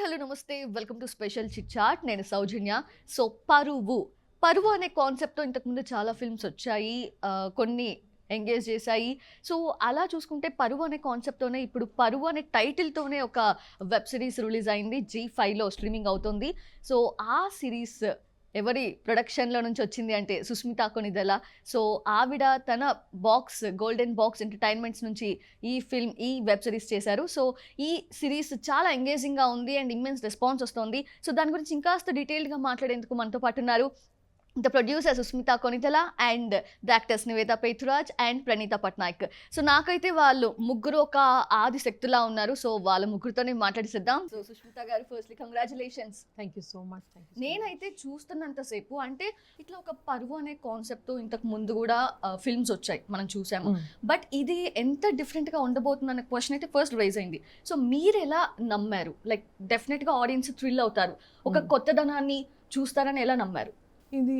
Hello నమస్తే welcome to special chit chat. నేను Soujanya. So పరువు అనే కాన్సెప్ట్తో ఇంతకుముందు చాలా ఫిల్మ్స్ వచ్చాయి, కొన్ని ఎంగేజ్ చేశాయి. సో అలా చూసుకుంటే పరువు అనే కాన్సెప్ట్తోనే ఇప్పుడు పరువు అనే టైటిల్తోనే ఒక వెబ్ సిరీస్ రిలీజ్ అయింది, G5లో స్ట్రీమింగ్ అవుతుంది. సో ఆ సిరీస్ ఎవరి ప్రొడక్షన్లో నుంచి వచ్చింది అంటే సుస్మితా కొనిదెల. సో ఆవిడ తన గోల్డెన్ బాక్స్ ఎంటర్టైన్మెంట్స్ నుంచి ఈ వెబ్ సిరీస్ చేశారు. సో ఈ సిరీస్ చాలా ఎంగేజింగ్గా ఉంది అండ్ ఇమ్మెన్స్ రెస్పాన్స్ వస్తుంది. సో దాని గురించి ఇంకాస్త డీటెయిల్గా మాట్లాడేందుకు మనతో పాటు ఉన్నారు the producer Sushmita Konidela and the actors Nivetha Pethuraj and Praneetha Patnaik. So నాకైతే వాళ్ళు ముగ్గురు ఒక ఆది శక్తులా ఉన్నారు. సో వాళ్ళ ముగ్గురితోనే మాట్లాడిసిద్దాం. సో సుస్మితా గారు, firstly congratulations. Thank you so much. నేనైతే చూస్తున్నంతసేపు అంటే ఇట్లా ఒక పరువు అనే కాన్సెప్ట్ ఇంతకు ముందు కూడా ఫిల్మ్స్ వచ్చాయి, మనం చూసాము. బట్ ఇది ఎంత డిఫరెంట్గా ఉండబోతుంది అనే క్వశ్చన్ అయితే ఫస్ట్ రైజ్ అయింది. సో మీరు ఎలా నమ్మారు? లైక్ డెఫినెట్గా ఆడియన్స్ థ్రిల్ అవుతారు, ఒక కొత్తదనాన్ని చూస్తారని ఎలా నమ్మారు? ఇది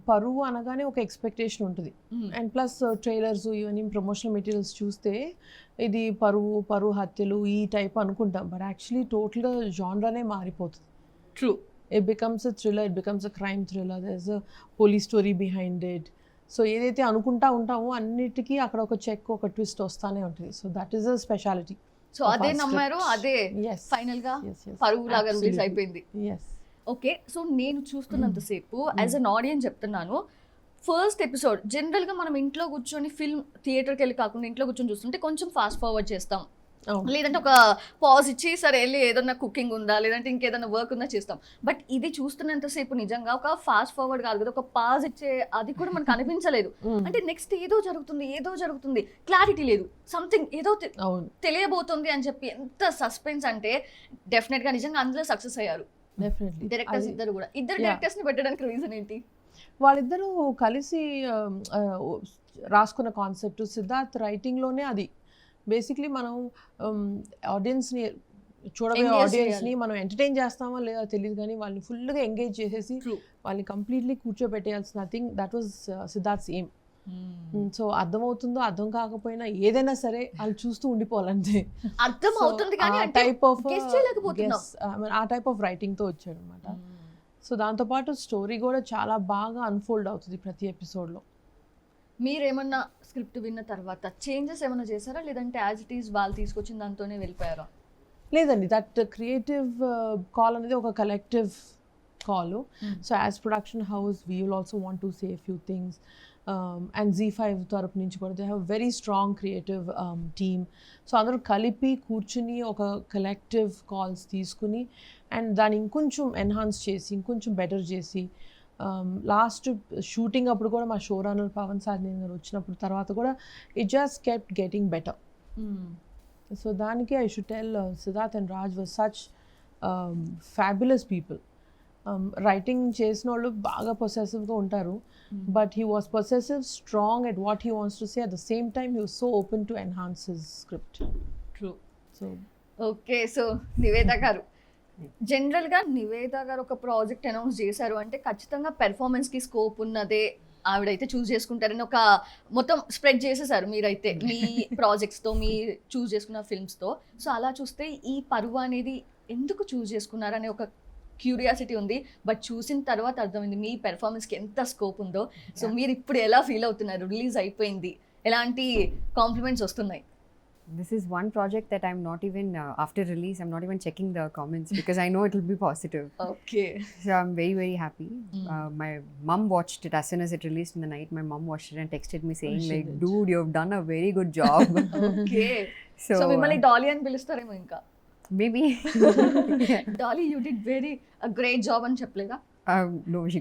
పరువు అనగానే ఒక ఎక్స్పెక్టేషన్ ఉంటుంది. అండ్ ప్లస్ ట్రైలర్స్ ఇవన్నీ ప్రమోషనల్ మెటీరియల్స్ చూస్తే ఇది పరువు హత్యలు ఈ టైప్ అనుకుంటాం. బట్ యాక్చువల్లీ టోటల్గా జానరానే మారిపోతుంది. True. It becomes a thriller, it becomes a crime thriller, there is a police story behind it. So ఏదైతే అనుకుంటా ఉంటామో అన్నిటికీ అక్కడ ఒక చెక్, ఒక ట్విస్ట్ వస్తానే ఉంటుంది. So that is a speciality. So అదే నమ్మారు, అదే ఫైనల్గా పరువు లాగా రిలీజ్ అయిపోయింది. ఓకే. సో నేను చూస్తున్నంతసేపు యాజ్ అన్ ఆడియన్స్ చెప్తున్నాను, ఫస్ట్ ఎపిసోడ్ జనరల్గా మనం ఇంట్లో కూర్చొని ఫిల్మ్ థియేటర్కి వెళ్ళి కాకుండా ఇంట్లో కూర్చొని చూస్తుంటే కొంచెం ఫాస్ట్ ఫార్వర్డ్ చేస్తాం, లేదంటే ఒక పాజ్ ఇచ్చి సరే వెళ్ళి ఏదన్నా కుకింగ్ ఉందా లేదంటే ఇంకేదన్నా వర్క్ ఉందా చేస్తాం. బట్ ఇది చూస్తున్నంతసేపు నిజంగా ఒక ఫాస్ట్ ఫార్వర్డ్ కాదు కదా, ఒక పాజ్ ఇచ్చే అది కూడా మనకు అనిపించలేదు. అంటే నెక్స్ట్ ఏదో జరుగుతుంది, క్లారిటీ లేదు, సంథింగ్ ఏదో తెలియబోతుంది అని చెప్పి ఎంత సస్పెన్స్ అంటే డెఫినెట్గా నిజంగా అందులో సక్సెస్ అయ్యారు. డైరెక్టర్స్ ఇద్దరు డైరెక్టర్స్ ని పెట్టడానికి రీజన్ ఏంటి? వాళ్ళిద్దరూ కలిసి రాసుకున్న కాన్సెప్ట్. సిద్ధార్థ్ రైటింగ్ లోనే అది బేసిక్లీ మనం ఆడియన్స్ని చూడబోయే ఆడియన్స్ని మనం ఎంటర్టైన్ చేస్తామో లేదా తెలియదు, కానీ వాళ్ళని ఫుల్గా ఎంగేజ్ చేసేసి వాళ్ళని కంప్లీట్లీ కూర్చోబెట్టేయాల్సిన thing that was Siddharth's aim. So అర్థమవుతుందో అర్థం కాకపోయినా ఏదైనా సరే వాళ్ళు చూస్తూ ఉండిపోవాలంటే అర్థం అవుతుంది, ఆ టైప్ ఆఫ్ రైటింగ్ తో వచ్చాడు అనమాట. సో దాంతోపాటు స్టోరీ కూడా చాలా బాగా అన్ఫోల్డ్ అవుతుంది ప్రతి ఎపిసోడ్లో. మీరేమన్నా స్క్రిప్ట్ విన్న తర్వాత చేంజెస్ ఏమైనా చేశారా, లేదంటే యాజ్ ఇట్ ఈస్ వాళ్ళు తీసుకొచ్చిన దాంతోనే వెళ్ళిపోయారా? లేదండి, దట్ క్రియేటివ్ కాల్ అనేది ఒక collective call. So as production house we will also want to say few things. And Z5 తరపు నుంచి కూడా they have very strong creative team. So అందరూ కలిపి కూర్చుని ఒక కలెక్టివ్ కాల్స్ తీసుకుని అండ్ దాన్ని ఇంకొంచెం ఎన్హాన్స్ చేసి ఇంకొంచెం బెటర్ చేసి లాస్ట్ షూటింగ్ అప్పుడు కూడా మా షో రన్నర్ పవన్ సాధ్నేన్ గారు వచ్చినప్పుడు తర్వాత కూడా it just kept getting better. So దానికి I should tell Siddharth and Raj were such fabulous people. Writing చేసిన వాళ్ళు బాగా పొసెసివ్గా ఉంటారు, but he was possessive, strong at what he wants to say. At the same time, he was so open to enhance his script. True. So okay, so Nivetha గారు, జనరల్గా నివేదా గారు ఒక project announce చేశారు అంటే ఖచ్చితంగా పెర్ఫార్మెన్స్కి స్కోప్ ఉన్నదే ఆవిడైతే చూస్ చేసుకుంటారని ఒక మొత్తం స్ప్రెడ్ చేసేసారు మీరైతే మీ ప్రాజెక్ట్స్తో, మీ చూస్ చేసుకున్న ఫిల్మ్స్తో. సో అలా చూస్తే ఈ పరువు అనేది ఎందుకు చూస్ చేసుకున్నారనే ఒక క్యూరియాసిటీ ఉంది. బట్ చూసిన తర్వాత అర్థమైంది మీ పెర్ఫార్మెన్స్కి ఎంత స్కోప్ ఉందో. సో మీరు ఇప్పుడు ఎలా ఫీల్ అవుతున్నారు? రిలీజ్ అయిపోయింది, ఎలాంటి కాంప్లిమెంట్స్ వస్తున్నాయి? This is one project that I'm not even, after release, I'm not even checking the comments because I know it will be positive. Okay. So I'm very, very happy. My mom watched it as soon as it released in the night. My mom watched it and texted me saying like, dude, you've done a very good job. Okay. So మిమ్మల్ని Dolly అని పిలుస్తారేమో ఇంకా? Maybe. Dolly, you did a great job అని చెప్పలేదా? No, she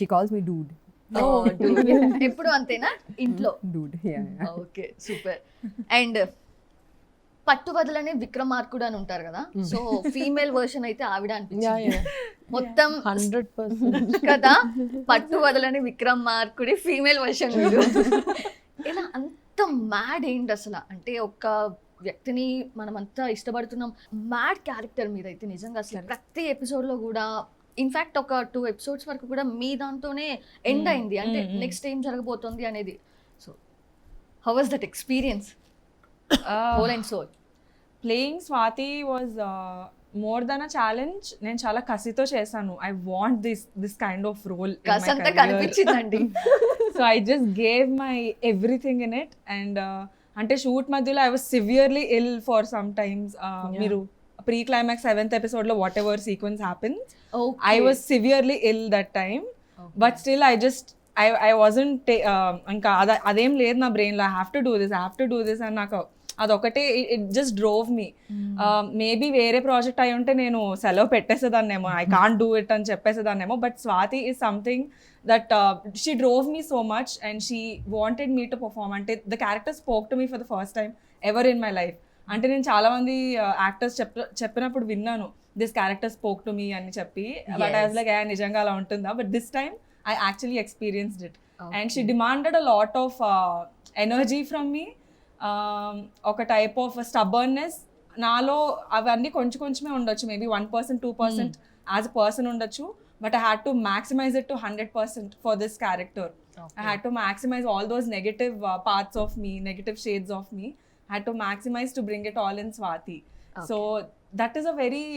calls me dude. ఎప్పుడు అంతేనా ఇంట్లో? Dude, yeah. Okay, super. And పట్టువదలనే విక్రమార్కుడు అని ఉంటారు కదా, సో ఫీమేల్ వర్షన్ అయితే ఆవిడ అనిపించింది మొత్తం 100% కదా. పట్టువదలని విక్రమార్కుడి ఫీమేల్ వర్షన్ మీరు ఇలా అంత మ్యాడ్ ఏంటి అసలు? అంటే ఒక వ్యక్తిని మనం అంతా ఇష్టపడుతున్నాం, మ్యాడ్ క్యారెక్టర్ మీదైతే నిజంగా అసలు ప్రతి ఎపిసోడ్లో కూడా ఇన్ఫ్యాక్ట్ ఒక 2 ఎపిసోడ్స్ వరకు కూడా మీ దాంతోనే ఎండ్ అయింది, అంటే నెక్స్ట్ ఏం జరగబోతుంది అనేది. So how was that experience? Whole and soul. Playing Swati was more than a challenge నేను చాలా కసితో చేశాను. I want this kind of role. కాసంత కనిపించిందండి. So I just gave my everything in it. And అంటే షూట్ మధ్యలో I was severely ill for some times. మీరు pre climax 7th episode లో whatever sequence happens, I was severely ill that time. But still I wasn't ఇంకా అదేం లేదు నా బ్రెయిన్లో. I have to do this అని నాకు అదొకటే it just drove me. Maybe వేరే ప్రాజెక్ట్ అయి ఉంటే నేను సెలవు పెట్టేసేదాన్నేమో, ఐ కాంట్ డూ ఇట్ అని చెప్పేసేదాన్నేమో. But Swati is something that she drove me so much and she wanted me to perform. అంటే the character spoke to me for the first time ever in my life. అంటే నేను చాలా మంది actors చెప్పినప్పుడు విన్నాను, this character spoke to మీ అని చెప్పి. But I was like నిజంగా అలా ఉంటుందా? But this time I actually experienced it. And she demanded a lot of energy from me. ఒక టైప్ ఆఫ్ స్టబర్నెస్ నాలో అవన్నీ కొంచెమే ఉండొచ్చు, మేబీ 1% 2% యాజ్ అ పర్సన్ ఉండొచ్చు. But I had to maximise it to 100% for this character. I had to maximize all those negative parts of me, negative shades of me. I had to maximize to bring it all in Swati. So that is a very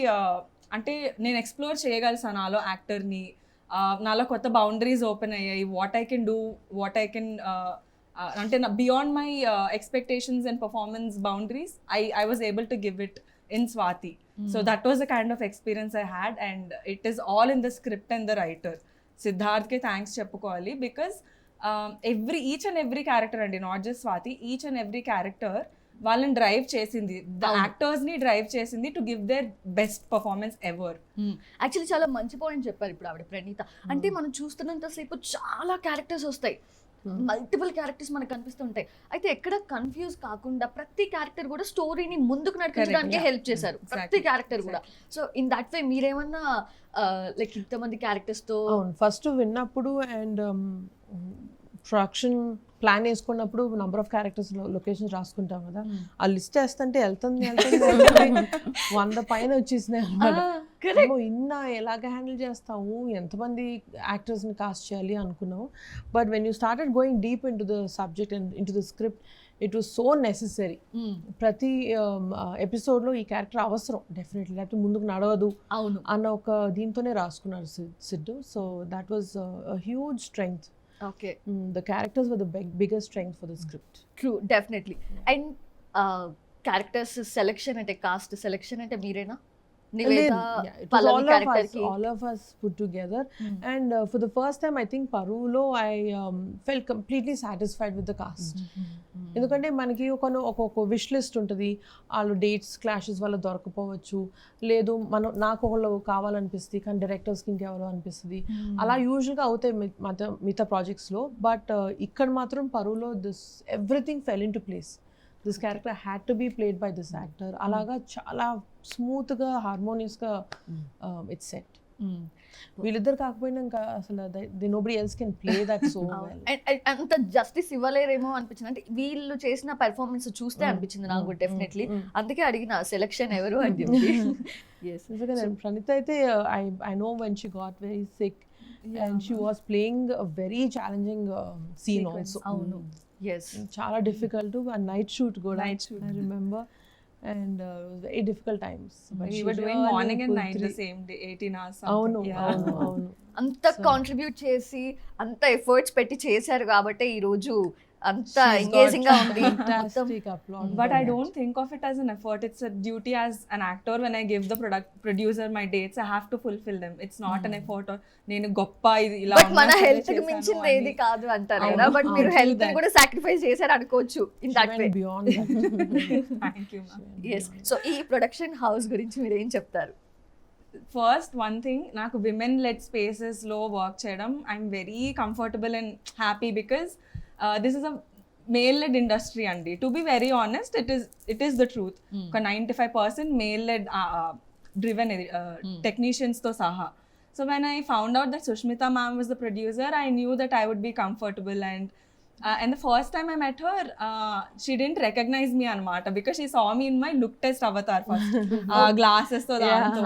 అంటే నేను explore చేయగలిసాను నాలో యాక్టర్ని. నాలో కొత్త boundaries open అయ్యాయి. What I can do, what I can అంటే beyond my expectations and performance boundaries I was able to give it in Swati. So that was the kind of experience I had. And it is all in the script and the writer సిద్ధార్థ్కి thanks చెప్పుకోవాలి. Because each and every character అండి, not just Swati, each and every character వాళ్ళని drive చేసింది, the actors ని drive చేసింది to give their best performance ever. Actually చాలా మంచి point చెప్పారు ఇప్పుడు ఆవిడ ప్రణీత. అంటే మనం చూస్తున్నంతసేపు చాలా క్యారెక్టర్స్ వస్తాయి, మల్టిపుల్ క్యారెక్టర్స్ మనకు కనిపిస్తుంటాయి. అయితే ఎక్కడ కన్ఫ్యూజ్ కాకుండా ప్రతి క్యారెక్టర్ కూడా స్టోరీని ముందుకు నడిపించడానికి హెల్ప్ చేశారు, ప్రతి క్యారెక్టర్ కూడా. సో ఇన్ దట్ వే మీరేమన్నా లైక్ ఇంతమంది క్యారెక్టర్స్ తో ఫస్ట్ విన్నప్పుడు అండ్ ప్రొడక్షన్ ప్లాన్ వేసుకున్నప్పుడు నంబర్ ఆఫ్ క్యారెక్టర్స్ లొకేషన్స్ రాసుకుంటాం కదా, ఆ లిస్ట్ వేస్తుంటే వెళ్తుంది 100 పైన వచ్చేసినాయి అన్నమాట. ఇన్న ఎలాగ హ్యాండిల్ చేస్తాము, ఎంతమంది యాక్టర్స్ని కాస్ట్ చేయాలి అనుకున్నాము. But when you started going deep in to the subject and in to the script, it was so necessary. ప్రతి ఎపిసోడ్లో ఈ క్యారెక్టర్ అవసరం డెఫినెట్లీ, లేకపోతే ముందుకు నడవదు అన్న ఒక దీంతోనే రాసుకున్నారు Siddhu. So that was huge strength. Okay. The characters were the biggest strength for the script. True, definitely. And characters selection ante, cast selection ante meerena? Niveda, Pallavi all of us put together. And for the first time I think Parulo I felt completely satisfied with the cast. ఎందుకంటే మనకి ఒక wish list ఉంటుంది, వాళ్ళు dates clashes వల్ల దొరకపోవచ్చు, లేదు నాకు ఒకళ్ళు కావాలనిపిస్తుంది కానీ డైరెక్టర్స్కి ఇంకెవరో అనిపిస్తుంది, అలా యూజువల్గా అవుతాయి మిగతా ప్రాజెక్ట్స్లో. బట్ ఇక్కడ మాత్రం పరులో this everything fell in to place. This character had to be played by this actor. అలాగా చాలా స్మూత్గా హార్మోనియస్గా ఇట్స్ సెట్. వీళ్ళిద్దరు కాకపోయినా ఇంకా అసలు nobody else can play that so well. అంత జస్టిస్ ఇవ్వలేరేమో అనిపించింది, అంటే వీళ్ళు చేసిన పెర్ఫార్మెన్స్ చూస్తే అనిపించింది నాకు డెఫినెట్లీ. అందుకే అడిగిన సెలెక్షన్ ఎవరు అని చెప్పి. ప్రణీత అయితే I know when she got very sick and she was playing a very challenging scene also. అవును, yes, చాలా difficult a night shoot కూడా I remember, and it was very difficult times, but we were doing morning and night the same day, 18 hours. అవును. అంత contribute చేసి అంత efforts పెట్టి చేశారు కాబట్టి ఈ రోజు అంత ఎంగేజింగ్ గా ఉంది. But I don't think of it as an effort, it's a duty as an actor. When I give the producer my dates, I have to fulfill them. It's not an effort or నేను గొప్ప ఇది ఇలా but మన health కి మించింది ఏది కాదు అంటారు కదా. బట్ మీరు హెల్త్ ని కూడా సాక్రిఫైస్ చేశారు అనుకోవచ్చు in that way. Thank you ma'am. yes, so ఈ ప్రొడక్షన్ హౌస్ గురించి మీరు ఏం చెప్తారు? ఫస్ట్ వన్ థింగ్, నాకు విమెన్ లెడ్ స్పేసెస్లో వర్క్ చేయడం I'm very comfortable and happy because this is a male-led industry andi. To be very honest, it is the truth. 95% male-led driven technicians to saha. So when I found out that Sushmita ma'am was the producer, I knew that I would be comfortable. And the first time I met her, she didn't recognize me anamata because she saw me in my look test avatar first. Glasses to danto.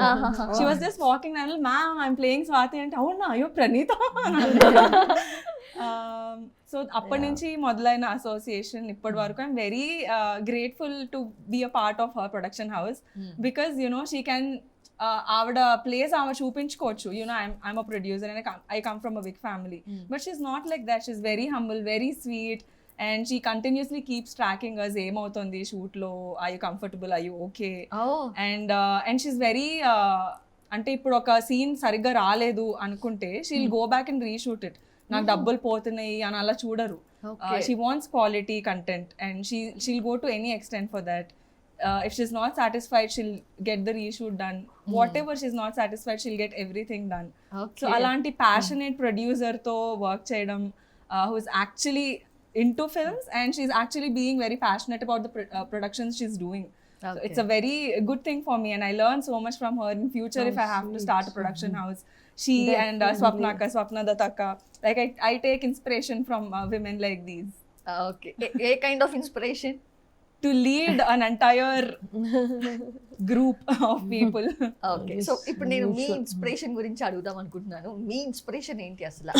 She was just walking and ma'am, I'm playing Swati, and oh no, you're Pranita. So అప్పటి నుంచి మొదలైన association ఇప్పటి వరకు I'm very grateful to be a part of her production house because she can ఆవిడ place ఆమె చూపించుకోవచ్చు, you know I'm a producer and I come from a big family, but she's not like that. She's very humble, very sweet, and she continuously keeps tracking us ఏమవుతుంది షూట్లో, I you comfortable, I you okay, and she's very అంటే ఇప్పుడు ఒక scene సరిగ్గా రాలేదు అనుకుంటే she'll go back and reshoot it. నాకు డబ్బులు పోతున్నాయి అని అలా చూడరు. She wants quality content and she'll go to any extent for that. If she's not satisfied, she'll get the reshoot done. Whatever she's not satisfied, she'll get everything done. So alanti passionate producer to work cheyadam, who's actually into films and she's actually being very passionate about the productions she's doing. So it's a very good thing for me and I learn so much from her. In future, if I have to start a production house, she and Swapna Dattaka, like I take inspiration from women like these. Okay, A kind of inspiration? To lead an entire group of people. Okay, so ఇప్పుడు నేను మీ inspiration గురించి అడుగుదాం అనుకుంటున్నాను. మీ inspiration ఏంటి అసలు?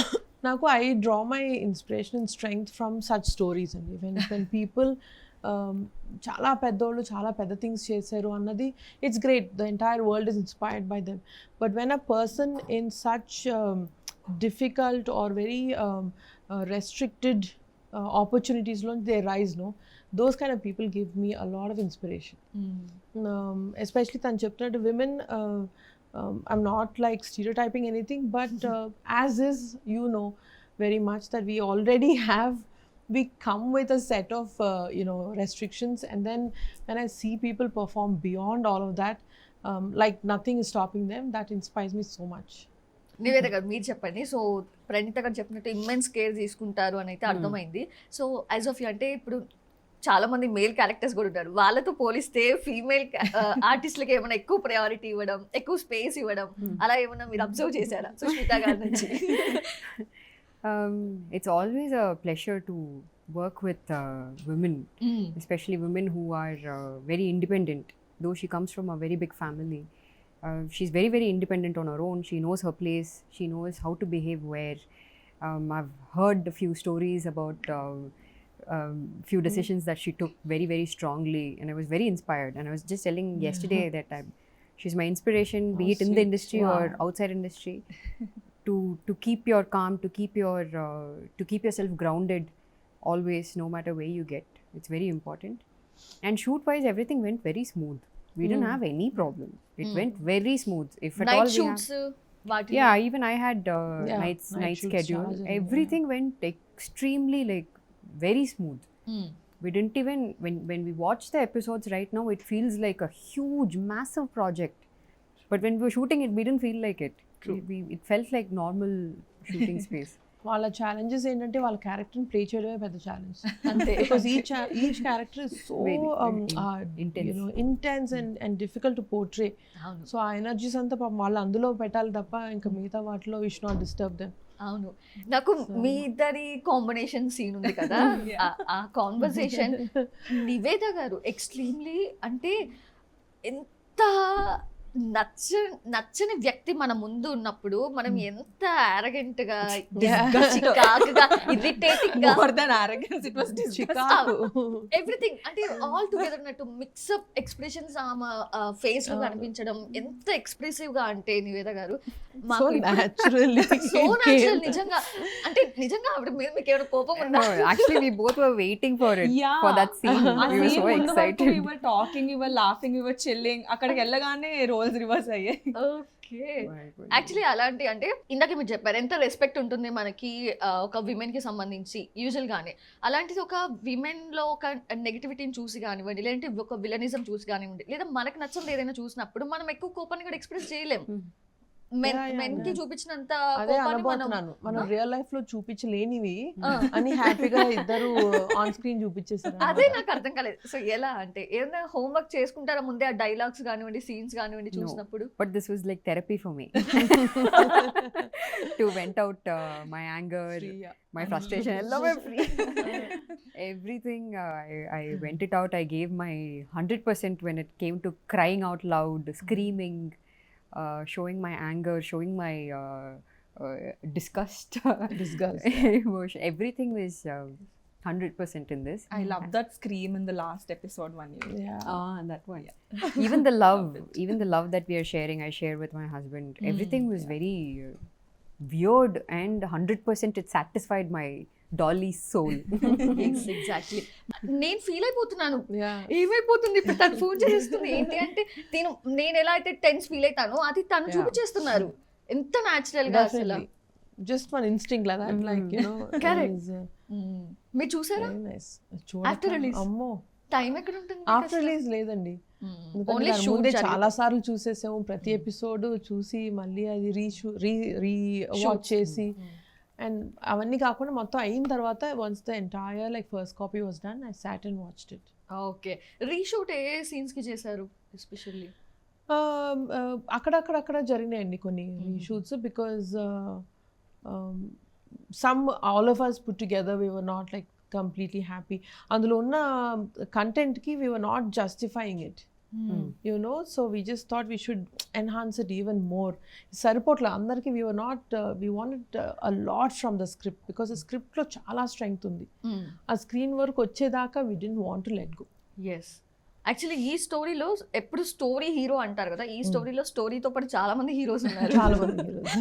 నాకు I draw my inspiration and strength from such stories అండి. When people చాలా పెద్దోళ్ళు చాలా పెద్ద థింగ్స్ చేశారు అన్నది, it's great, the entire world is inspired by them. But when a person in such difficult or very restricted opportunities they rise, no, those kind of people give me a lot of inspiration. Especially tan cheptunattu women, I'm not like stereotyping anything, but as is, you know very much that we already have, we come with a set of restrictions, and then when I see people perform beyond all of that, like nothing is stopping them, that inspires me so much. Nivetha గారు మీరు చెప్పండి. So Praneetha గారు చెప్పినట్టు immense care తీసుకుంటారు అని అయితే అర్థమైంది. So as of you, అంటే ఇప్పుడు చాలా మంది మేల్ క్యారెక్టర్స్ కూడా ఉంటారు, వాళ్ళతో పోలిస్తే ఫీమేల్ ఆర్టిస్ట్లకి ఏమైనా ఎక్కువ ప్రయారిటీ ఇవ్వడం, ఎక్కువ స్పేస్ ఇవ్వడం, అలా ఏమైనా మీరు అబ్జర్వ్ చేశారా సుష్మిత గారి నుంచి? It's always a pleasure to work with women, especially women who are very independent. Though she comes from a very big family, she's very, very independent on her own. She knows her place. She knows how to behave where. I've heard a few stories about few decisions that she took very, very strongly, and I was very inspired. And I was just telling yesterday that she's my inspiration, be it in the industry or outside industry, to keep your calm, to keep yourself grounded always, no matter where you get. It's very important. And shoot-wise, everything went very smooth. We didn't have any problem. It went very smooth. If at all night we shoots yeah, even I had night shoots schedule. charge and Everything went extremely like very smooth. We didn't even when we watch the episodes right now, it feels like a huge, massive project. But when we were shooting it, we didn't feel like it. It felt like normal shooting space. వాళ్ళ challenges ఏంటంటే వాళ్ళ క్యారెక్టర్ని play చేయడమే పెద్ద challenge. Because each character is so intense and difficult to portray. So ఆ energies అంతా పాపం వాళ్ళు అందులో పెట్టాలి తప్ప ఇంకా మిగతా వాటిలో we should not disturb them. అవును, నాకు మీ ఇద్దరి కాంబినేషన్ సీన్ ఉంది కదా, ఆ కాన్వర్సేషన్ నివేద గారు ఎక్స్ట్రీమ్లీ, అంటే ఎంత నచ్చని వ్యక్తి మన ముందు ఉన్నప్పుడు మనం ఎంత arrogant గా, చికాకుగా, irritating గా, More than arrogance, it was everything, అంటే ఆల్ టుగెదర్ ఉన్నట్టు మిక్సప్ ఎక్స్ప్రెషన్స్ ఆమె ఫేస్ లో కనిపించడం ఎంత ఎక్స్ప్రెసివ్ గా, అంటే నివేద గారు సో న్యాచురల్లీ నిజంగా, అంటే నిజంగా ఆవిడ మీద మీకు ఏమైనా కోపం ఉందా? No, actually, we both were waiting for it, for that scene. We were so excited. We were talking, we were laughing, we were chilling. అక్కడికి వెళ్ళగానే రోల్స్ రివర్స్ అయ్యాయి. ఓకే, యాక్చువల్లీ అలాంటి, అంటే ఇందాక మీరు చెప్పారు ఎంత రెస్పెక్ట్ ఉంటుంది మనకి ఒక విమెన్ కి సంబంధించి యూజువల్ గానే. అలాంటిది ఒక విమెన్ లో ఒక నెగిటివిటీని చూసి కానివ్వండి, లేదంటే ఒక విలనిజం చూసి కానివ్వండి, లేదా మనకు నచ్చని ఏదైనా చూసినప్పుడు మనం ఎక్కువ కోపాన్ని కూడా ఎక్స్ప్రెస్ చేయలేం. మెన్ కి చూపించినంత అదే అనబోతున్నాను, మనం రియల్ లైఫ్ లో చూపించలేనివి అని హ్యాపీగా ఇద్దరు ఆన్ స్క్రీన్ చూపించేసారు. అదే నాకు అర్థం కాలేదు. సో ఎలా, అంటే ఏమైనా హోంవర్క్ చేసుకుంటారా ముందే, ఆ డైలాగ్స్ కానివ్వండి, సీన్స్ కానివ్వండి చూసినప్పుడు? But this was like therapy for me. To vent out my anger, my frustration, everything. I went it out. I gave my 100% when it came to crying out loud, screaming, showing my anger, showing my disgust, emotion. Everything was 100% in this. I love that scream in the last episode one year. Yeah. That one. Even the love that we are sharing, I share with my husband. Everything was very weird, and 100% it satisfied my Dolly's soul. Exactly నేను feel అయిపోతున్నాను Yeah. ఏమైపోతుంది ఇప్పుడు తను phone చేస్తుంది ఏంటి అంటే నేను ఎలా అయితే టెన్స్ ఫీల్ అవుతానో అది తను Yeah. చూపించేస్తున్నారు ఎంత న్యాచురల్ గా అసలు. Definitely. Just one instinct like that, like, you know. Correct. is, మీరు చూసారా very nice. After release? అమ్మో, టైం ఎక్కడ ఉంటుంది ఆఫ్టర్ రిలీజ్ లేదండి. ఎందుకంటే ఓన్లీ దాని షూట్ ముందే చాలా సార్లు చూసేసాము, ప్రతి ఎపిసోడ్ చూసి మళ్ళీ అది రీ వాచ్ చేసి, అండ్ అవన్నీ కాకుండా మొత్తం అయిన తర్వాత once the entire like first copy was done, I sat and watched it. Okay reshoot ఏ సీన్స్ కి చేశారు ఎస్పెషల్లీ? అక్కడక్కడ జరిగినాయండి కొన్ని reshoots, because some all of us put together we were not like completely happy. అందులో ఉన్న కంటెంట్కి we were not justifying it, you know, so we just thought we should enhance it even more. సరిపోట్ల అందరికి we were not we wanted a lot from the script, because the script లో చాలా strength ఉంది. ఆ screen work వచ్చేదాకా we didn't want to let go. Yes actually ఈ స్టోరీలో ఎప్పుడు story hero అంటారు కదా, ఈ స్టోరీలో స్టోరీతో పాటు చాలా మంది హీరోస్ ఉన్నారు. చాలా మంది heroes.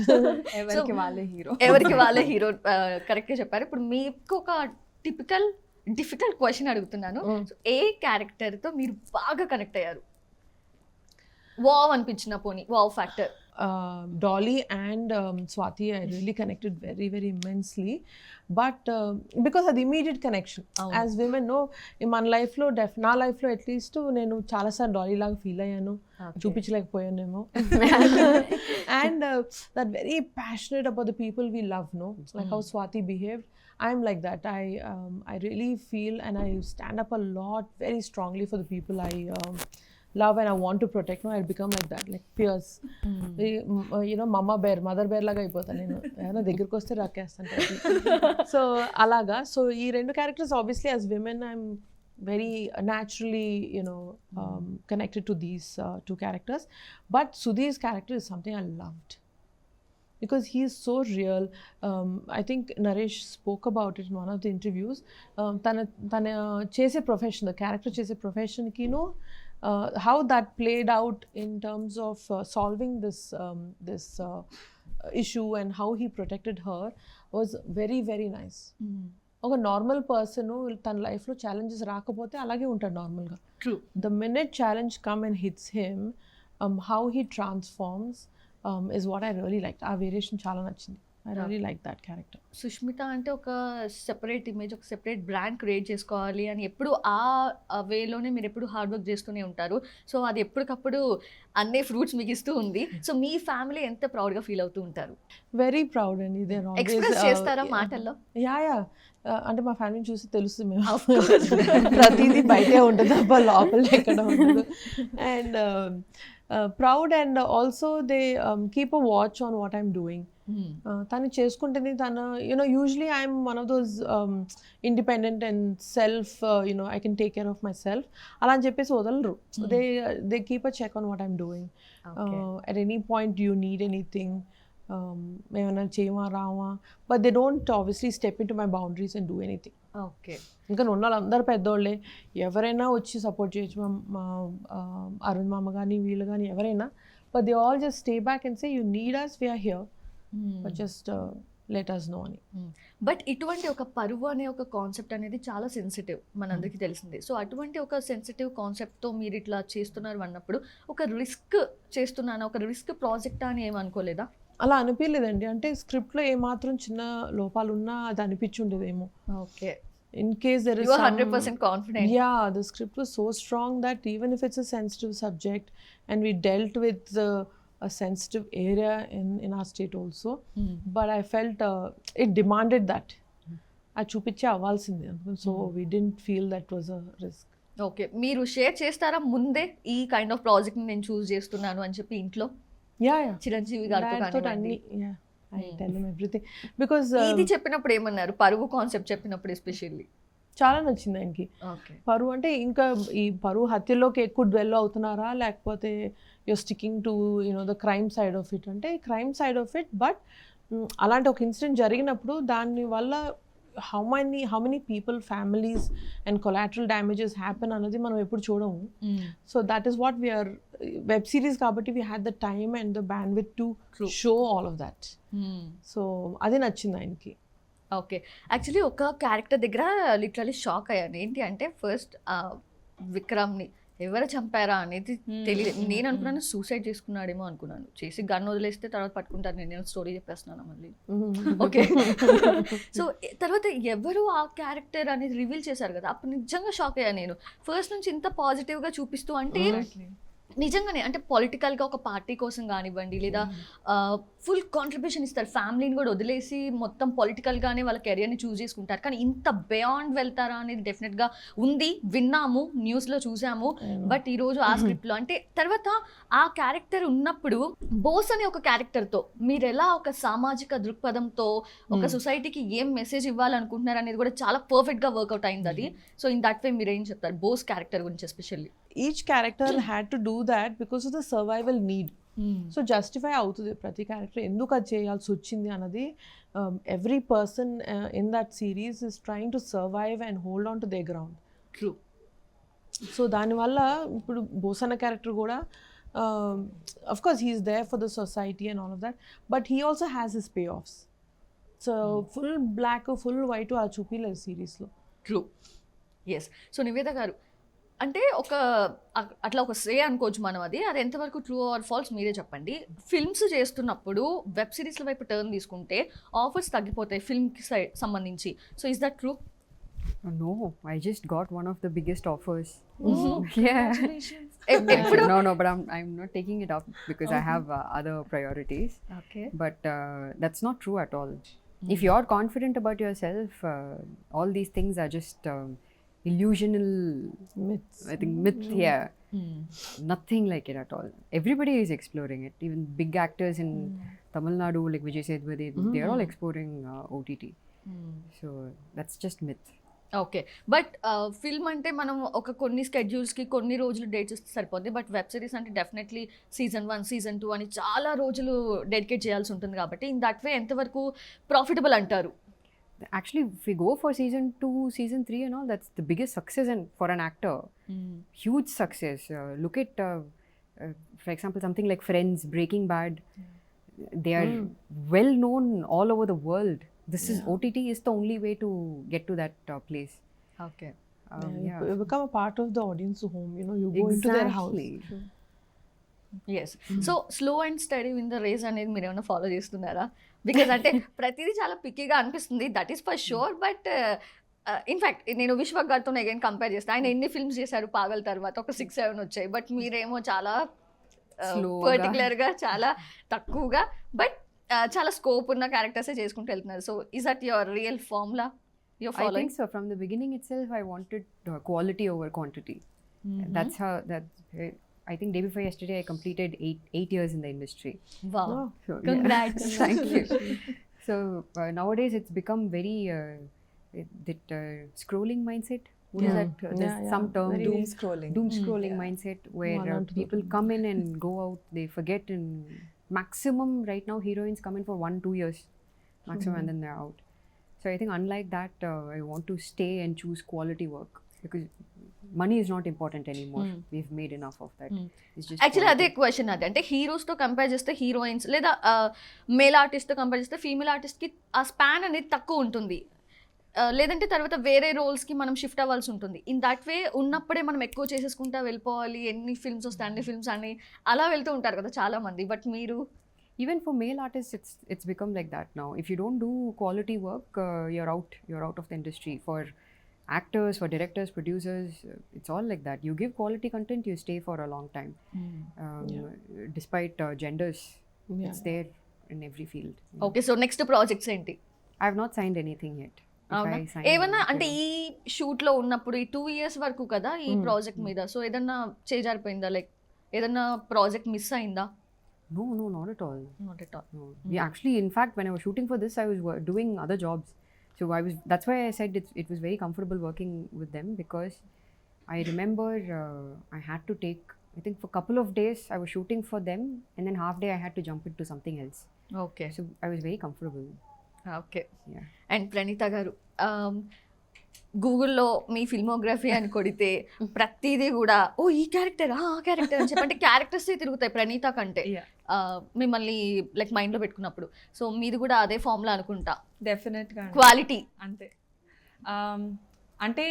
ఎవరికి వాళ్ళే హీరో. ఎవరికి వాళ్ళే హీరో, కరెక్ట్గా చెప్పారు. ఇప్పుడు మీకు ఒక డిఫికల్ట్ క్వశ్చన్ అడుగుతున్నాను. So, ఏ క్యారెక్టర్తో మీరు బాగా కనెక్ట్ అయ్యారు, వావ్ అనిపించిన పోనీ wow factor? Dolly and Swati, I really connected very, very immensely. But because of the immediate connection. As women know, in my life lo, నా లైఫ్లో అట్లీస్ట్ నేను చాలాసార్లు డాలీ లాగా ఫీల్ అయ్యాను, చూపించలేకపోయానేమో. And that very passionate about the people we love, no? Like how Swati behaved. I'm like that. I really feel and I stand up a lot very strongly for the people I love and I want to protect. No, I'll become like that, like fierce. You know, mother bear laga అయిపోతాను నేను, ఏమైనా దగ్గరికి వస్తే రాకేస్తాను. So అలాగా. So ఈ రెండు characters obviously as women I'm very naturally, you know, connected to these two characters. But Sudhir's character is something I loved, because he is so real. I think Naresh spoke about it in one of the interviews. Tana chese profession, the character chese profession ki no, how that played out in terms of solving this issue and how he protected her was very, very nice. ఒక normal person తన లైఫ్లో challenges రాకపోతే అలాగే ఉంటాడు నార్మల్గా. True. The minute challenge come and hits him, how he transforms is what I really liked. ఆ variation చాలా నచ్చింది. I really like that character. Sushmita అంటే ఒక సెపరేట్ ఇమేజ్, ఒక సెపరేట్ బ్రాండ్ క్రియేట్ చేసుకోవాలి అని ఎప్పుడు ఆ వేలోనే మీరు ఎప్పుడు హార్డ్ వర్క్ చేస్తూనే ఉంటారు. సో అది ఎప్పటికప్పుడు అన్ని ఫ్రూట్స్ మీకు ఇస్తూ ఉంది. సో మీ ఫ్యామిలీ ఎంత ప్రౌడ్గా ఫీల్ అవుతూ ఉంటారు? వెరీ ప్రౌడ్ అండి. they're always ఎక్స్ప్రెస్ చేస్తారా మాటల్లో? యా అంటే మా ఫ్యామిలీని చూసి తెలుస్తుంది మేము ప్రతిదీ బయటే ఉంటుంది తప్ప లోపల ఎక్కడ ఉండదు. And proud and also they keep a watch on what I'm doing. తను చేసుకుంటుంది, తను you know usually I'm one of those independent and self, you know I can take care of myself అలా అని చెప్పేసి వదలరు. They keep a check on what I'm doing. At any point you need anything, ఏమైనా చేయమా రావా, but they don't obviously step into my boundaries and do anything. Okay. ఇంకా ఉన్న వాళ్ళందరూ పెద్దోళ్ళే, ఎవరైనా వచ్చి సపోర్ట్ చేయొచ్చు, మా అరుణ్ మామ కానీ వీళ్ళు కానీ ఎవరైనా, but they all just stay back and say you need us, we're here, but just let us know అని. బట్ ఇటువంటి ఒక పరువు అనే ఒక కాన్సెప్ట్ అనేది చాలా సెన్సిటివ్, మనందరికీ తెలిసింది. సో అటువంటి ఒక సెన్సిటివ్ కాన్సెప్ట్తో మీరు ఇట్లా చేస్తున్నారు అన్నప్పుడు ఒక రిస్క్ చేస్తున్నాను, ఒక రిస్క్ ప్రాజెక్ట్ అని ఏమనుకోలేదా? అలా అనిపించలేదండి. అంటే స్క్రిప్ట్లో ఏమాత్రం చిన్న లోపాలు ఉన్నా అది అనిపించుండేదేమో. Okay. In case there is You are some, 100% confident. Yeah, the script was so strong that even if it's a sensitive subject and we dealt with a sensitive area in our state also, but I felt it demanded that. I chupiche avalsindi, so we didn't feel that was a risk. Okay. మీరు share చేస్తారా ముందే ఈ kind of project నేను చూస్ చేస్తున్నాను అని చెప్పి ఇంట్లో? Yeah. Chiranjeevi గారితో కానివ్వండి. Yeah, I tell him everything because ఇది చెప్పినప్పుడు ఏమన్నారు, పరువు కాన్సెప్ట్ చెప్పినప్పుడు ఎస్పెషల్లీ? చాలా నచ్చింది ఆయనకి. ఓకే. పరువు అంటే ఇంకా ఈ పరువు హత్యలోకి ఎక్కువ డ్వెల్ అవుతున్నారా, లేకపోతే you're sticking to you know the crime side of it అంటే crime side of it, but అలాంటి ఒక ఇన్సిడెంట్ జరిగినప్పుడు దాని వల్ల how many people, families and collateral damages happen అన్నది మనం ఎప్పుడు చూడము. So that is what we are, web series కాబట్టి we had the time and the bandwidth to show all of that. So అది నచ్చింది ఆయనకి. ఓకే, యాక్చువల్లీ ఒక character దగ్గర లిటరలీ షాక్ అయ్యాను. ఏంటి అంటే ఫస్ట్ విక్రమ్ని ఎవరు చంపారా అనేది తెలియదు. నేను అనుకున్నాను సూసైడ్ చేసుకున్నాడేమో అనుకున్నాను. చేసి గన్ వదిలేస్తే తర్వాత పట్టుకుంటాను. నేను స్టోరీ చెప్పేస్తున్నాను మళ్ళీ. ఓకే, సో తర్వాత ఎవరు ఆ క్యారెక్టర్ అనేది రివీల్ చేశారు కదా, అప్పుడు నిజంగా షాక్ అయ్యాను నేను. ఫస్ట్ నుంచి ఇంత పాజిటివ్గా చూపిస్తూ అంటే నిజంగానే అంటే పొలిటికల్గా ఒక పార్టీ కోసం కానివ్వండి, లేదా ఫుల్ కాంట్రిబ్యూషన్ ఇస్తారు. ఫ్యామిలీని కూడా వదిలేసి మొత్తం పొలిటికల్గానే వాళ్ళ కెరియర్ని చూస్ చేసుకుంటారు. కానీ ఇంత బియాండ్ వెళ్తారా అనేది డెఫినెట్గా ఉంది, విన్నాము, న్యూస్లో చూసాము. బట్ ఈరోజు ఆ స్క్రిప్ట్లో అంటే తర్వాత ఆ క్యారెక్టర్ ఉన్నప్పుడు బోస్ అనే ఒక క్యారెక్టర్తో మీరు ఎలా ఒక సామాజిక దృక్పథంతో ఒక సొసైటీకి ఏం మెసేజ్ ఇవ్వాలనుకుంటున్నారు అనేది కూడా చాలా పర్ఫెక్ట్గా వర్కౌట్ అయింది అది. సో ఇన్ దట్ వే మీరు ఏం చెప్తారు బోస్ క్యారెక్టర్ గురించి especially? Each character had to do that because of the survival need. So justify అవుతుంది ప్రతి క్యారెక్టర్ ఎందుకు అది చేయాల్సి వచ్చింది అన్నది. Every person in that series is trying to survive and hold on to their ground. True. So దానివల్ల ఇప్పుడు Bosanna character కూడా of course he's there for the society and all of that, but he also has his payoffs. So full black full white అలా చూపించలేదు సిరీస్లో. True, yes. So Niveda గారు అంటే ఒక అట్లా ఒక సే అనుకోవచ్చు మనం, అది ఎంతవరకు ట్రూ ఆర్ ఫాల్స్ మీరే చెప్పండి. ఫిల్మ్స్ చేస్తున్నప్పుడు వెబ్ సిరీస్ల వైపు టర్న్ తీసుకుంటే ఆఫర్స్ తగ్గిపోతాయి ఫిల్మ్కి సంబంధించి. So is that true? No, I just got one of the biggest offers. Yeah. No, but I'm not taking it up because I have other priorities. Okay. But that's not true at all. If you're confident about yourself, all these things are just illusional Myths. I think myth. Yeah, nothing like it at all. Everybody is exploring it. Even big actors in Tamil Nadu like Vijay Sethupathi, they are all exploring OTT. So that's just myth. Okay, but film అంటే మనం ఒక కొన్ని స్కెడ్యూల్స్కి కొన్ని రోజులు dates ఇస్తే సరిపోద్ది. But web series అంటే definitely season 1 season 2 అని చాలా రోజులు డెడికేట్ చేయాల్సి ఉంటుంది కాబట్టి ఇన్ దట్ వే ఎంతవరకు ప్రాఫిటబుల్ అంటారు? Actually, if we go for season 2, season 3 and all, that's the biggest success for an actor. Huge success. Look at, for example, something like Friends, Breaking Bad. They are well known all over the world. This is OTT is the only way to get to that place. Okay, You become a part of the audience home. You know, you go into their house. Yes. So slow and steady win the race అనేది మీరు ఏమైనా follow చేస్తున్నారా? Because అంటే ప్రతిదీ చాలా పిక్కీగా అనిపిస్తుంది, that is for sure. But in fact నేను విశ్వక్ గారితో అగైన్ కంపేర్ చేస్తే ఆయన ఎన్ని ఫిల్మ్స్ చేశారు పాగల్ తర్వాత, ఒక 6-7 వచ్చాయి. బట్ మీరేమో చాలా పర్టికులర్గా చాలా తక్కువగా బట్ చాలా స్కోప్ ఉన్న క్యారెక్టర్సే చేసుకుంటూ వెళ్తున్నారు. So is that your real formula your I following? think so. From the beginning itself, I wanted quality over quantity. That's how I think day before yesterday I completed 8 years in the industry. Wow, So, congrats. Thank you. So nowadays it's become very that scrolling mindset. What is that? There's some term Very Doom doom scrolling mindset where One onto people the- come in and go out. They forget, and maximum right now heroines come in for 1-2 years maximum and then they're out. So I think unlike that, I want to stay and choose quality work because money is not important anymore. We've made enough of that. It's just actually అదే quality. Question. అది అంటే హీరోస్తో compare చేస్తే heroines లేదా male ఆర్టిస్ట్తో compare చేస్తే female ఆర్టిస్ట్కి ఆ span అనేది తక్కువ ఉంటుంది, లేదంటే తర్వాత వేరే రోల్స్కి మనం షిఫ్ట్ అవ్వాల్సి ఉంటుంది. ఇన్ దట్ వే ఉన్నప్పుడే మనం ఎక్కువ చేసేసుకుంటా వెళ్ళిపోవాలి, ఎన్ని ఫిల్మ్స్ వస్తాయి అన్ని ఫిల్మ్స్ అని అలా వెళ్తూ ఉంటారు కదా చాలా మంది. బట్ మీరు Even for male artists, it's become like that now. If you don't do quality work, you're out of the industry. For actors, for directors, producers, it's all like that. You give quality content, you stay for a long time. Despite genders, it's there in every field. Okay, so next projects ఏంటి? I have not signed anything yet. If అవునా? I sign, ఏమన్నా I అంటే will. ఈ షూట్లో ఉన్నప్పుడు ఈ 2 years వరకు కదా ఈ ప్రాజెక్ట్ మీద, సో ఏదన్నా చేజారిపోయిందా, లైక్ ఏదన్నా ప్రాజెక్ట్ మిస్ అయిందా? No, not at all. Not at all. No. We actually, in fact, when I was shooting for this, I was doing other jobs. So that's why I said it was very comfortable working with them because I remember I had to take, I think for a couple of days I was shooting for them and then half day I had to jump into something else. Okay, So I was very comfortable. Okay. Yeah. And Praneetha గారు, గూగుల్లో మీ filmography అని కొడితే ప్రతిదీ కూడా ఓ ఈ character ఆ character అని చెప్పి అంటే క్యారెక్టర్స్ తిరుగుతాయి ప్రణీత కంటే. Yeah. మిమ్మల్ని లైక్ మైండ్లో పెట్టుకున్నప్పుడు సో మీది కూడా అదే ఫామ్లో అనుకుంటా, డెఫినెట్గా క్వాలిటీ. అంతే. అంటే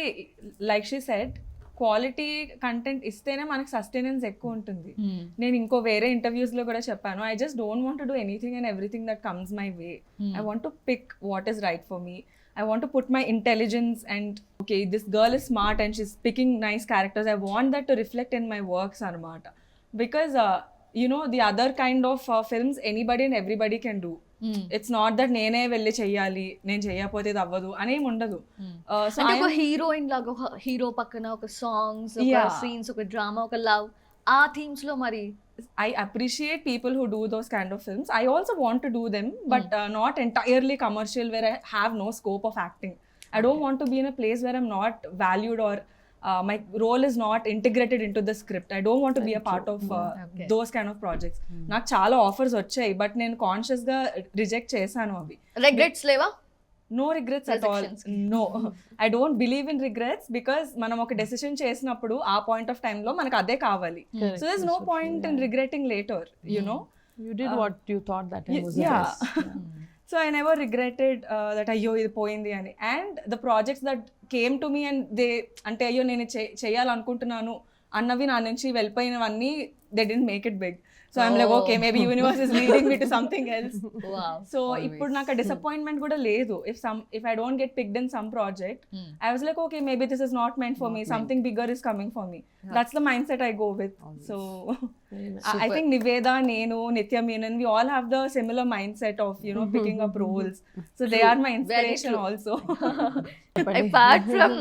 like she said, quality content ఇస్తేనే మనకి సస్టైనెన్స్ ఎక్కువ ఉంటుంది. నేను ఇంకో వేరే ఇంటర్వ్యూస్లో కూడా చెప్పాను, I just don't want to do anything and everything that comes my way. I want to pick what is right for me. I want to put my intelligence and okay, this girl is smart and she's picking nice characters. I want that to reflect in my works anamata. Because you know, the other kind of films anybody and everybody can do. It's not that నేనే వెళ్ళి చెయ్యాలి, నేను చెయ్యకపోతే ఇది అవ్వదు అనేం ఉండదు. So అంటే ఒక హీరోయిన్ లాగా ఒక హీరో పక్కన ఒక సాంగ్స్, ఒక Yeah. సీన్స్, ఒక డ్రామా, ఒక లవ్, ఆ థీమ్స్ లో మరి I appreciate people who do those kind of films. I also want to do them, but not entirely commercial where I have no scope of acting. I don't want to be in a place where I'm not valued or my role is not integrated into the script. I don't want to be a part of Okay. those kind of projects. నాకు చాలా offers వచ్చాయి, but నేను కాన్షియస్గా reject చేశాను అవి. Regrets లేవా? No regrets at all. Rejections. No. I don't believe in regrets because మనం ఒక డెసిషన్ చేసినప్పుడు ఆ పాయింట్ ఆఫ్ టైంలో మనకు అదే కావాలి. Correct. So there's no That's point okay, in yeah. regretting later, you know. You did what you thought that time was the Yeah. best. So I never regretted that అయ్యో ఇది పోయింది అని. And the projects that came to me and they అంటే అయ్యో నేను చేయాలనుకుంటున్నాను అన్నవి నా నుంచి వెళ్ళిపోయినవన్నీ they didn't make it big. So I'm like, okay, maybe universe is leading me to something else. Wow. So ఇప్పుడు నాకు disappointment కూడా లేదు. If I don't get picked in some project, I was like, okay, maybe this is not meant for me. Something bigger is coming for me. That's the mindset I go with. So I think Niveda, Nenu, Nitya Menon, we all have the similar mindset of, you know, picking up roles. So they are my inspiration true. also. Apart from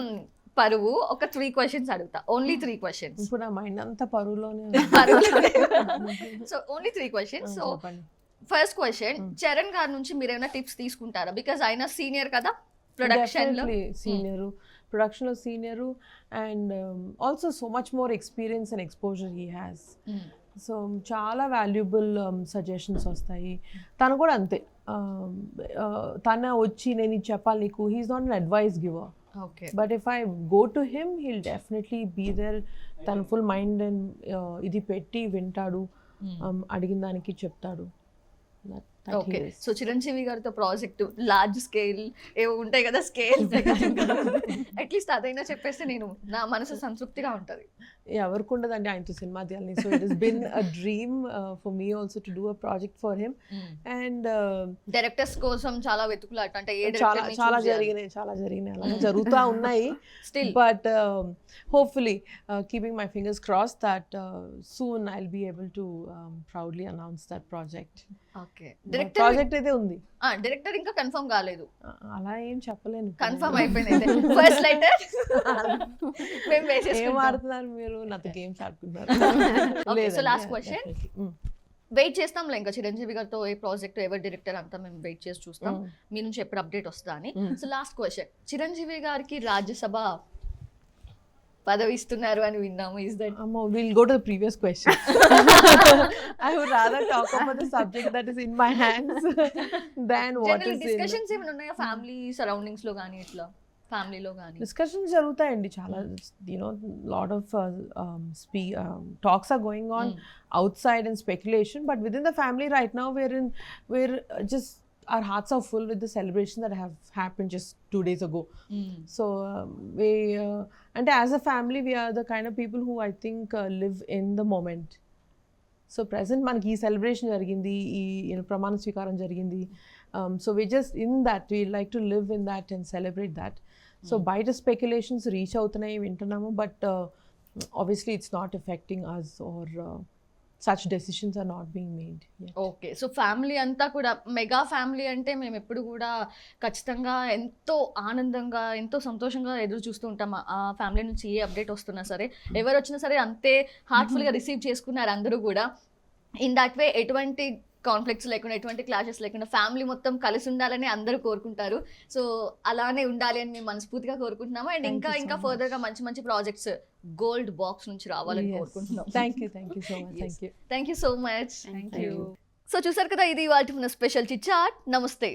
పరువు ఒక 3 questions అడుగుతా, only 3 questions. ఇప్పుడు నా mind అంతా పరువులోనే so only 3 questions. So చెప్పండి. First question, Charan గారి నుంచి మీరు ఏమైనా టిప్స్ తీసుకుంటారా? బికాజ్ ఆయన సీనియర్ కదా ప్రొడక్షన్ లో. సీనియరు, ప్రొడక్షన్లో senior, and also so much more experience and exposure he has. So చాలా వాల్యుబుల్ సజెషన్స్ వస్తాయి. తను కూడా అంతే, తన వచ్చి నేను ఇది చెప్పాలి నీకు, he's not an advice giver. Okay. But if I go to him, he'll definitely be there. తన ఫుల్ మైండ్ అండ్ ఇది పెట్టి వింటాడు, అడిగిన దానికి చెప్తాడు. ఓకే. సో చిరంజీవి గారితో ప్రాజెక్ట్ లార్జ్ స్కేల్ ఏవో ఉంటాయి కదా, స్కేల్ అట్లీస్ట్ అదైనా చెప్పేస్తే నేను నా మనసు సంతృప్తిగా ఉంటుంది. ఎవరికి ఉండదండి ఆయనతో సినిమా తీయాలని. So it has been a dream for me also to do a project for him. And directors కోసం చాలా వెతుకులాట, అంటే ఏ చాలా జరిగినాయి అలాగే జరుగుతూ ఉన్నాయి. Still But hopefully, keeping my fingers crossed that soon I'll be able to proudly announce that project. Okay. Project అయితే ఉంది, డైరెక్టర్ ఇంకా కన్ఫర్మ్ కాలేదు, అలా ఏం చెప్పలేను. కన్ఫర్మ్ అయిపోయింది. ఫస్ట్ లెటర్ మేము ఏం వేసేసుకుంటాం. ఆడుతున్నారు మీరు, నాతో గేమ్స్ ఆడుతున్నారు. Okay, so last question. Wait చేస్తాంలే ఇంకా చిరంజీవి గారితో ఏ ప్రాజెక్ట్ ఎవరి డైరెక్టర్ అంతా మేము వెయిట్ చేసి చూస్తాం మీ నుంచి ఎప్పుడు అప్డేట్ వస్తుందా అని. సో లాస్ట్ క్వశ్చన్, చిరంజీవి గారికి రాజ్యసభ పదవి ఇస్తున్నారు అని విన్నాము. Is that? We'll go to the previous question. I would rather talk about the subject that is in my hands than what general is in. Discussions ఏమైనా ఉన్నాయా ఫ్యామిలీ సరౌండింగ్స్ లో కానీ, ఇట్లా ఫ్యామిలీలో కానీ? Discussions జరుగుతాయండి చాలా, lot of talks are going on outside and speculation, but within the family right now we're just, our hearts are full with the celebration that have happened just 2 days ago. So we and as a family we are the kind of people who I think live in the moment. So present మనకి ఈ celebration జరిగింది, ఈ ప్రమాణ స్వీకారం జరిగింది. So we just in that we like to live in that and celebrate that. So బయట speculations reach అవుతున్నాయి, వింటున్నాము, but obviously it's not affecting us or such decisions are not being made yet. Okay. So family అంతా కూడా mega family అంటే మేము ఎప్పుడు కూడా ఖచ్చితంగా ఎంతో ఆనందంగా ఎంతో సంతోషంగా ఎదురు చూస్తూ ఉంటాం. ఆ ఫ్యామిలీ నుంచి ఏ అప్డేట్ వస్తున్నా సరే, ఎవరు వచ్చినా సరే అంతే హార్ట్ఫుల్గా రిసీవ్ చేసుకున్నారు అందరూ కూడా. ఇన్ దట్ వే ఎటువంటి కాన్ఫ్లిక్ట్స్ లేకుండా, ఎటువంటి క్లాషెస్ లేకుండా ఫ్యామిలీ మొత్తం కలిసి ఉండాలని అందరూ కోరుకుంటారు. సో అలానే ఉండాలి అని మేము మనస్ఫూర్తిగా కోరుకుంటున్నాము. అండ్ ఇంకా ఫర్దర్గా మంచి మంచి ప్రాజెక్ట్స్ గోల్డ్ బాక్స్ నుంచి రావాలని కోరుకుంటున్నాం. Thank you so much. Yes. Thank you. Thank you so much. Thank you. So చూసారు కదా, ఇది ఇవాల్టి మన స్పెషల్ చిట్ చాట్. నమస్తే.